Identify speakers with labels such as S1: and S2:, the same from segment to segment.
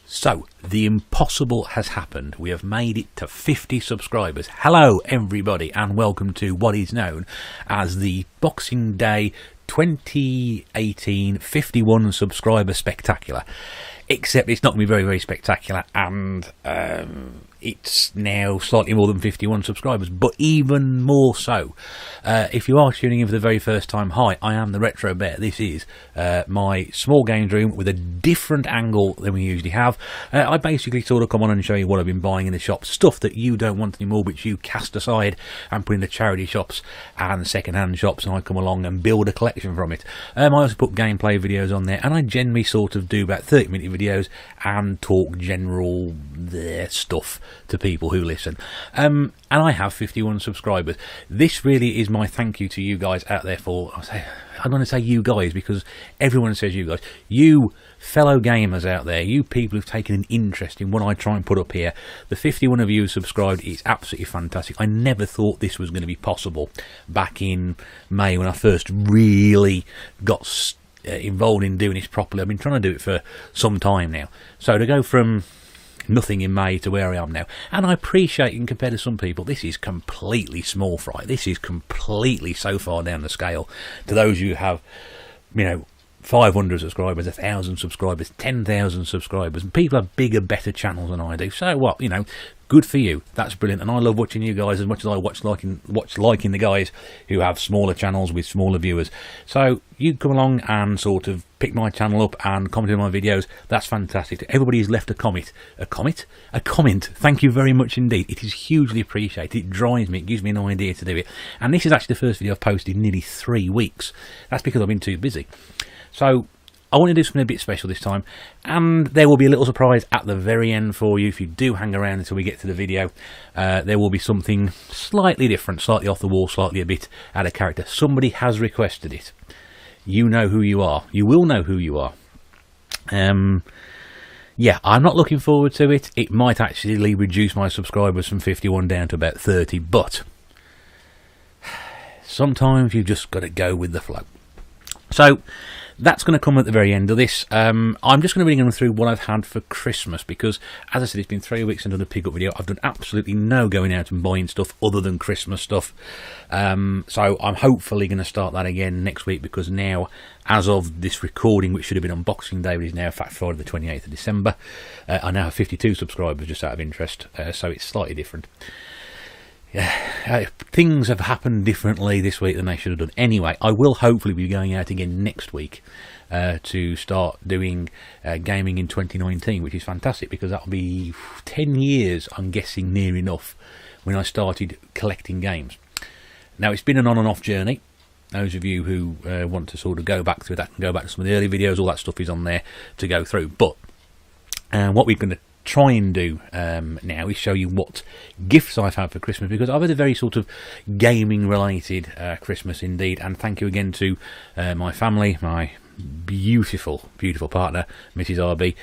S1: So, the impossible has happened. We have made it to 50 subscribers. Hello, everybody, and welcome to what is known as the Boxing Day 2018 51 subscriber spectacular. Except it's not going to be very, very spectacular, and it's now slightly more than 51 subscribers, but even more so. If you are tuning in for the very first time, hi, I am the Retro Bear. This is my small games room with a different angle than we usually have. I basically sort of come on and show you what I've been buying in the shops, stuff that you don't want anymore, which you cast aside and put in the charity shops and second-hand shops, and I come along and build a collection from it. I also put gameplay videos on there, and I generally sort of do about 30-minute videos and talk general stuff to people who listen. And I have 51 subscribers. This really is my thank you to you guys out there for, I'm going to say you guys because everyone says you guys. You fellow gamers out there, you people who've taken an interest in what I try and put up here. The 51 of you who subscribed is absolutely fantastic. I never thought this was going to be possible back in May when I first really got involved in doing this properly. I've been trying to do it for some time now. So to go from nothing in May to where I am now, and I appreciate you can compare to some people, this is completely small fry. This is completely so far down the scale to those who have, 500 subscribers, 1,000 subscribers, 10,000 subscribers, and people have bigger, better channels than I do. So what, good for you. That's brilliant, and I love watching you guys as much as I watch liking the guys who have smaller channels with smaller viewers. So you come along and sort of pick my channel up and comment on my videos. That's fantastic. Everybody who's left a comment. Thank you very much indeed. It is hugely appreciated. It drives me. It gives me an idea to do it. And this is actually the first video I've posted in nearly 3 weeks. That's because I've been too busy. So I want to do something a bit special this time, and there will be a little surprise at the very end for you if you do hang around until we get to the video. There will be something slightly different, slightly off the wall, slightly a bit out of character. Somebody has requested it. You know who you are. You will know who you are. Yeah, I'm not looking forward to it. It might actually reduce my subscribers from 51 down to about 30, but sometimes you've just got to go with the flow. So that's going to come at the very end of this. I'm just going to be going through what I've had for Christmas because, as I said, it's been 3 weeks since I've done a pick-up video. I've done absolutely no going out and buying stuff other than Christmas stuff. So I'm hopefully going to start that again next week because now, as of this recording, which should have been on Boxing Day, but is now, in fact, Friday the 28th of December, I now have 52 subscribers just out of interest, so it's slightly different. Yeah, things have happened differently this week than they should have done. Anyway, I will hopefully be going out again next week to start doing gaming in 2019, which is fantastic because that'll be 10 years, I'm guessing, near enough, when I started collecting games. Now, it's been an on and off journey. Those of you who want to sort of go back through that can go back to some of the early videos. All that stuff is on there to go through. But what we're going to try and do now is show you what gifts I've had for Christmas, because I've had a very sort of gaming related Christmas indeed, and thank you again to my family, my beautiful partner Mrs. RB,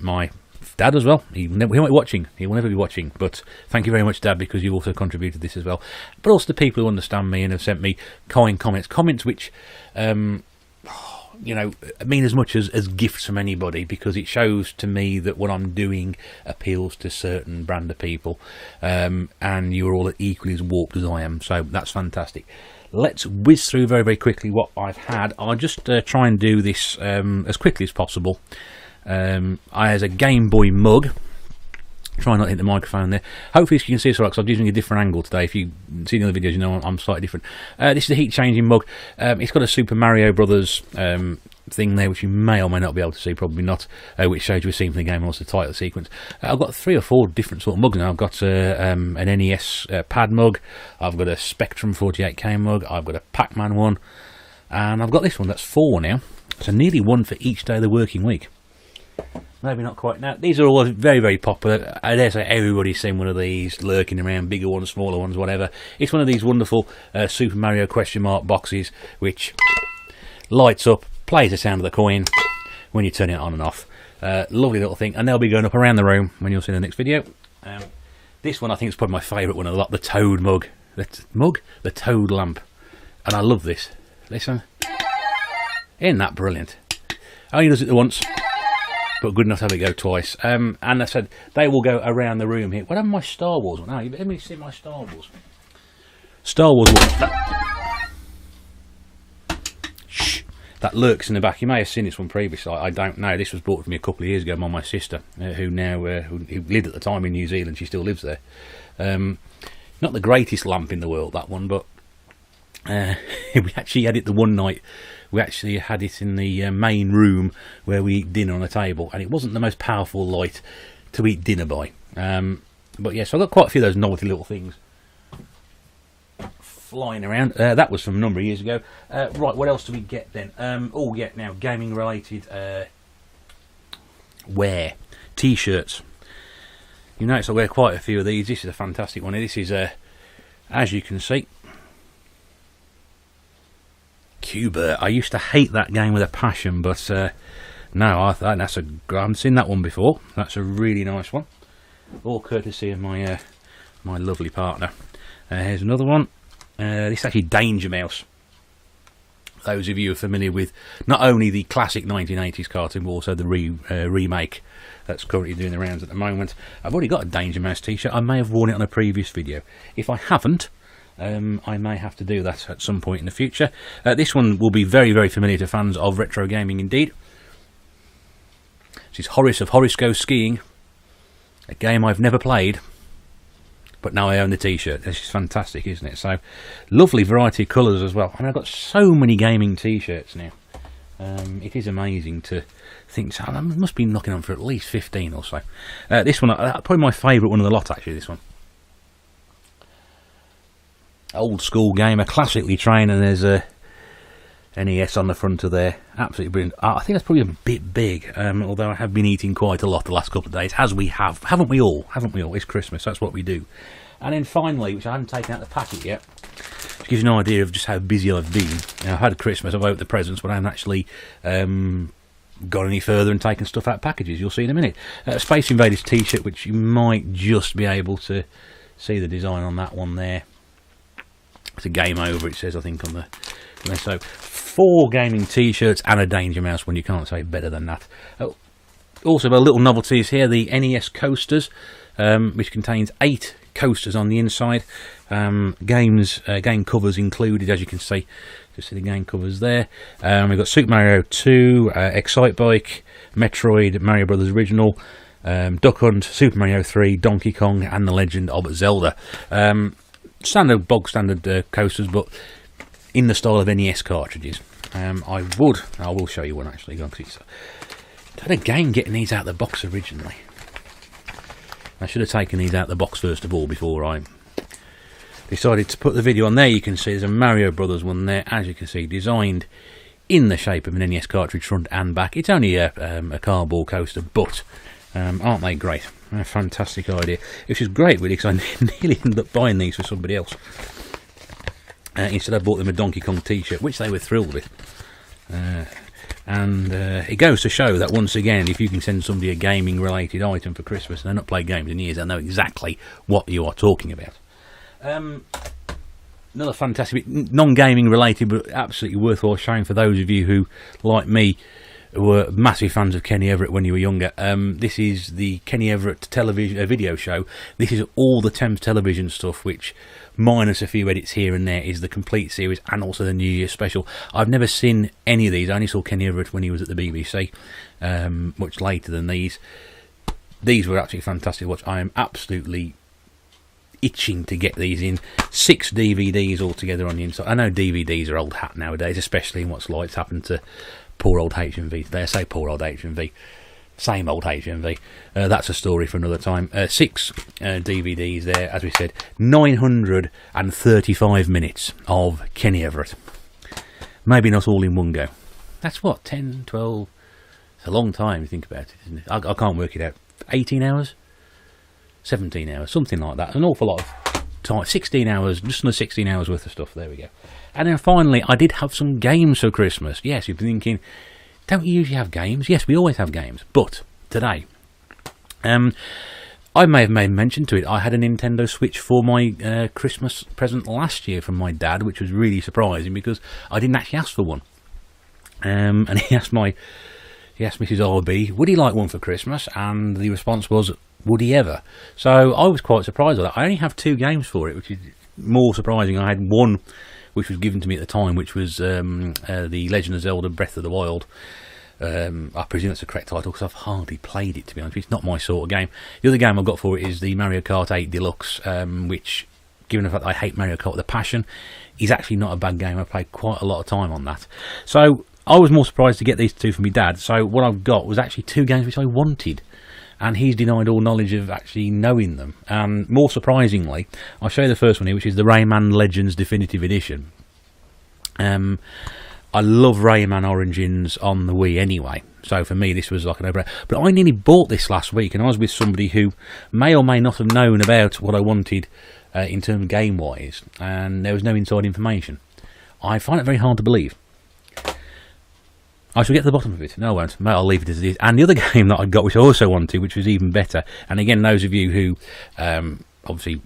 S1: my dad as well. He won't be watching, he will never be watching, but thank you very much, Dad, because you also contributed this as well, but also the people who understand me and have sent me kind comments which mean as much as gifts from anybody, because it shows to me that what I'm doing appeals to certain brand of people, and you're all equally as warped as I am, so that's fantastic. Let's whiz through very, very quickly what I've had. I'll just try and do this as quickly as possible. I has a Game Boy mug. Try not to hit the microphone there. Hopefully you can see this right, because I'm using a different angle today. If you see the other videos, you know I'm slightly different. This is a heat changing mug. It's got a Super Mario Brothers thing there, which you may or may not be able to see, probably not, which shows you a scene from the game and also the title sequence. I've got 3 or 4 different sort of mugs now. I've got an NES pad mug, I've got a Spectrum 48K mug, I've got a Pac-Man one, and I've got this one. That's 4 now. So nearly 1 for each day of the working week. Maybe not quite. Now, these are all very, very popular. I dare say everybody's seen one of these lurking around, bigger ones, smaller ones, whatever. It's one of these wonderful Super Mario question mark boxes, which lights up, plays the sound of the coin when you turn it on and off. Lovely little thing, and they'll be going up around the room when you'll see the next video. This one I think is probably my favourite one a lot, the Toad mug. The Toad lamp. And I love this. Listen. Isn't that brilliant? Only does it once. but good enough to have it go twice. And I said they will go around the room here. What happened to my Star Wars one? No, let me see my Star Wars. Star Wars one. Shh. That lurks in the back. You may have seen this one previously. I don't know. This was bought for me a couple of years ago by my sister, who lived at the time in New Zealand. She still lives there. Not the greatest lamp in the world, that one, but we actually had it the one night. We actually had it in the main room where we eat dinner on a table, and it wasn't the most powerful light to eat dinner by. But yeah, so I've got quite a few of those novelty little things flying around. That was from a number of years ago. Right, what else do we get then? Oh yeah, now gaming related wear, t-shirts. You notice I wear quite a few of these. This is a fantastic one. This is as you can see, Cuba. I used to hate that game with a passion, but no, I haven't seen that one before. That's a really nice one, all courtesy of my my lovely partner. Here's another one. This is actually Danger Mouse. Those of you who are familiar with not only the classic 1980s cartoon, but also the remake that's currently doing the rounds at the moment. I've already got a Danger Mouse t-shirt. I may have worn it on a previous video. If I haven't, I may have to do that at some point in the future. This one will be very, very familiar to fans of retro gaming indeed. This is Horace of Horace Goes Skiing, a game I've never played, but now I own the t-shirt. This is fantastic, isn't it? So, lovely variety of colours as well. I mean, I've got so many gaming t-shirts now. It is amazing to think. So I must be knocking on for at least 15 or so. This one, probably my favourite one of the lot, actually, this one. Old school game, a classically trained, and there's a NES on the front of there. Absolutely brilliant. I think that's probably a bit big, although I have been eating quite a lot the last couple of days, as we have. Haven't we all? Haven't we all? It's Christmas, that's what we do. And then finally, which I haven't taken out the packet yet, which gives you an idea of just how busy I've been. Now, I've had Christmas, I've opened the presents, but I haven't actually gone any further and taken stuff out of packages. You'll see in a minute. Space Invaders t-shirt, which you might just be able to see the design on that one there. It's a game over, it says, I think, on the... So, 4 gaming t-shirts and a Danger Mouse one. You can't say better than that. Also, a little novelties here, the NES coasters, which contains 8 coasters on the inside. Game covers included, as you can see. Just see the game covers there. We've got Super Mario 2, Excite Bike, Metroid, Mario Brothers Original, Duck Hunt, Super Mario 3, Donkey Kong, and The Legend of Zelda. Standard, bog standard coasters, but in the style of NES cartridges. I will show you one actually. I had a game getting these out of the box originally. I should have taken these out of the box first of all before I decided to put the video on. There you can see there's a Mario Brothers one there, as you can see, designed in the shape of an NES cartridge front and back. It's only a cardboard coaster, but aren't they great? A fantastic idea. Which is great really, because I nearly ended up buying these for somebody else. Instead I bought them a Donkey Kong t-shirt, which they were thrilled with. And it goes to show that once again, if you can send somebody a gaming related item for Christmas and they're not played games in years, they'll know exactly what you are talking about. Another fantastic, non-gaming related, but absolutely worthwhile showing for those of you who, like me, were massive fans of Kenny Everett when you were younger. This is the Kenny Everett television video show. This is all the Thames Television stuff, which, minus a few edits here and there, is the complete series and also the New Year special. I've never seen any of these. I only saw Kenny Everett when he was at the BBC, much later than these. These were absolutely fantastic to watch. I am absolutely itching to get these in. 6 DVDs altogether on the inside. I know DVDs are old hat nowadays, especially in what's like happened to poor old HMV today. I say poor old HMV, same old HMV. That's a story for another time. 6 DVDs there, as we said. 935 minutes of Kenny Everett. Maybe not all in one go. That's what, 10, 12... It's a long time to think about it, isn't it? I can't work it out. 18 hours? 17 hours, something like that. An awful lot of time. 16 hours, just under 16 hours worth of stuff. There we go. And then finally, I did have some games for Christmas. Yes, you've been thinking, don't you usually have games? Yes, we always have games. But today, I may have made mention to it. I had a Nintendo Switch for my Christmas present last year from my dad, which was really surprising because I didn't actually ask for one. And he asked He asked Mrs. RB, would he like one for Christmas? And the response was, would he ever? So I was quite surprised with that. I only have 2 games for it, which is more surprising. I had one which was given to me at the time, which was the Legend of Zelda Breath of the Wild. I presume that's the correct title because I've hardly played it, to be honest. It's not my sort of game. The other game I've got for it is the Mario Kart 8 Deluxe, which, given the fact that I hate Mario Kart with a passion, is actually not a bad game. I played quite a lot of time on that. So I was more surprised to get these 2 from my dad. So what I've got was actually 2 games which I wanted, and he's denied all knowledge of actually knowing them. And more surprisingly, I'll show you the first one here, which is the Rayman Legends Definitive Edition. I love Rayman Origins on the Wii anyway, so for me this was like an no-brainer. But I nearly bought this last week, and I was with somebody who may or may not have known about what I wanted in terms of game-wise, and there was no inside information. I find it very hard to believe. I shall get to the bottom of it. No, I won't. I'll leave it as it is. And the other game that I got, which I also wanted, which was even better, and again, those of you who obviously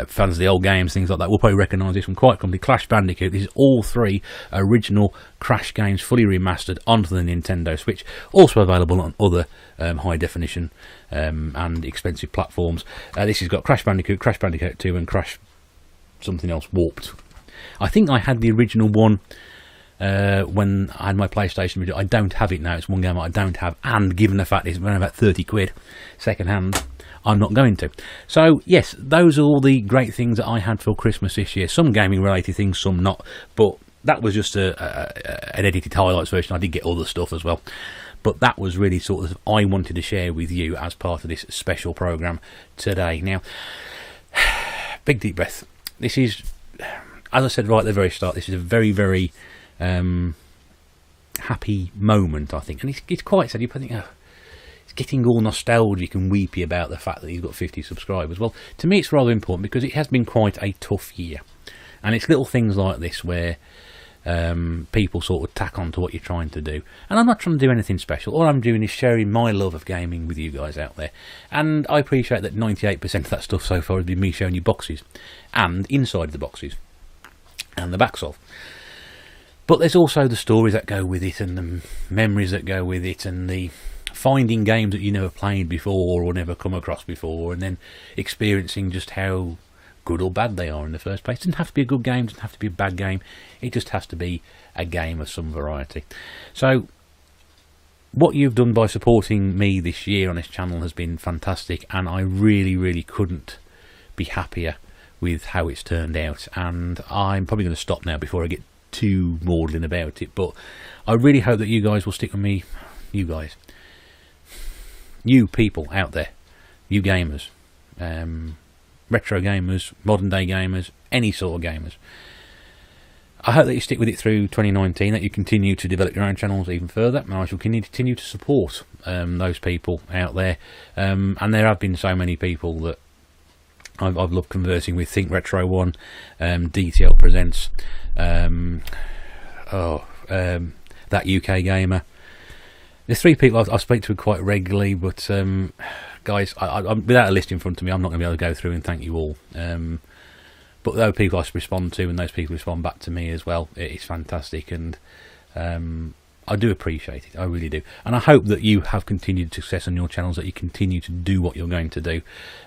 S1: fans of the old games, things like that, will probably recognise this one quite commonly. Crash Bandicoot. This is all 3 original Crash games, fully remastered onto the Nintendo Switch. Also available on other high definition and expensive platforms. This has got Crash Bandicoot, Crash Bandicoot 2, and Crash something else, Warped. I think I had the original one when I had my PlayStation. I don't have it now. It's one game I don't have, and given the fact it's around about 30 quid second hand, I'm not going to. So yes, those are all the great things that I had for Christmas this year. Some gaming related things, some not, but that was just an edited highlights version. I did get other stuff as well, but that was really sort of I wanted to share with you as part of this special programme today. Now, big deep breath. This is, as I said right at the very start, this is a very, very happy moment, I think, and it's quite sad. You think, oh, getting all nostalgic and weepy about the fact that he's got 50 subscribers. Well, to me it's rather important because it has been quite a tough year, and it's little things like this where people sort of tack on to what you're trying to do. And I'm not trying to do anything special. All I'm doing is sharing my love of gaming with you guys out there, and I appreciate that 98% of that stuff so far has been me showing you boxes and inside the boxes and the backs of. But there's also the stories that go with it, and the memories that go with it, and the finding games that you never played before or never come across before, and then experiencing just how good or bad they are in the first place. It doesn't have to be a good game, it doesn't have to be a bad game, it just has to be a game of some variety. So what you've done by supporting me this year on this channel has been fantastic, and I really, really couldn't be happier with how it's turned out. And I'm probably going to stop now before I get too maudlin about it, but I really hope that you guys will stick with me. You guys, you people out there, you gamers, retro gamers, modern day gamers, any sort of gamers, I hope that you stick with it through 2019, that you continue to develop your own channels even further, and I shall continue to support those people out there. And there have been so many people that I've loved conversing with. Think Retro One, DTL Presents, that UK Gamer. There's 3 people I speak to quite regularly, but guys, I'm, without a list in front of me, I'm not going to be able to go through and thank you all. But those people I respond to, and those people respond back to me as well, it's fantastic, and I do appreciate it, I really do. And I hope that you have continued success on your channels, that you continue to do what you're going to do,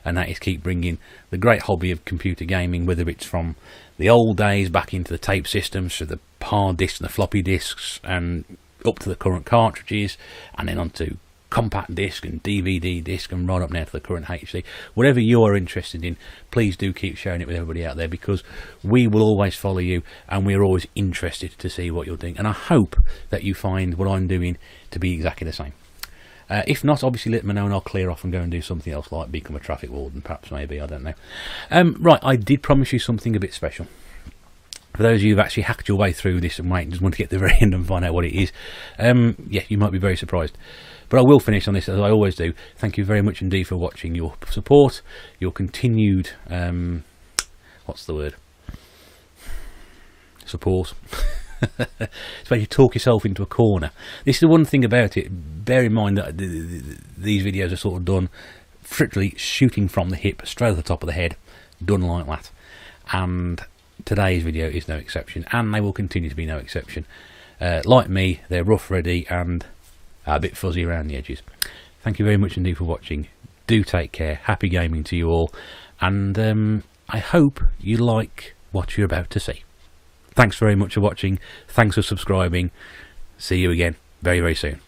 S1: and that is keep bringing the great hobby of computer gaming, whether it's from the old days back into the tape systems, to the hard discs and the floppy disks, and up to the current cartridges, and then onto compact disc and DVD disc, and right up now to the current HD. Whatever you are interested in, please do keep sharing it with everybody out there, because we will always follow you, and we're always interested to see what you're doing. And I hope that you find what I'm doing to be exactly the same. If not, obviously let me know and I'll clear off and go and do something else, like become a traffic warden, perhaps, maybe, I don't know. Right, I did promise you something a bit special. For those of you who've actually hacked your way through this and just want to get to the very end and find out what it is, yeah, you might be very surprised. But I will finish on this, as I always do. Thank you very much indeed for watching, your support, your continued, what's the word? Support. It's when you talk yourself into a corner. This is the one thing about it. Bear in mind that these videos are sort of done literally shooting from the hip, straight at the top of the head, done like that. And today's video is no exception, and they will continue to be no exception. Like me, they're rough, ready, and a bit fuzzy around the edges. Thank you very much indeed for watching. Do take care. Happy gaming to you all, and I hope you like what you're about to see. Thanks very much for watching. Thanks for subscribing. See you again very, very soon.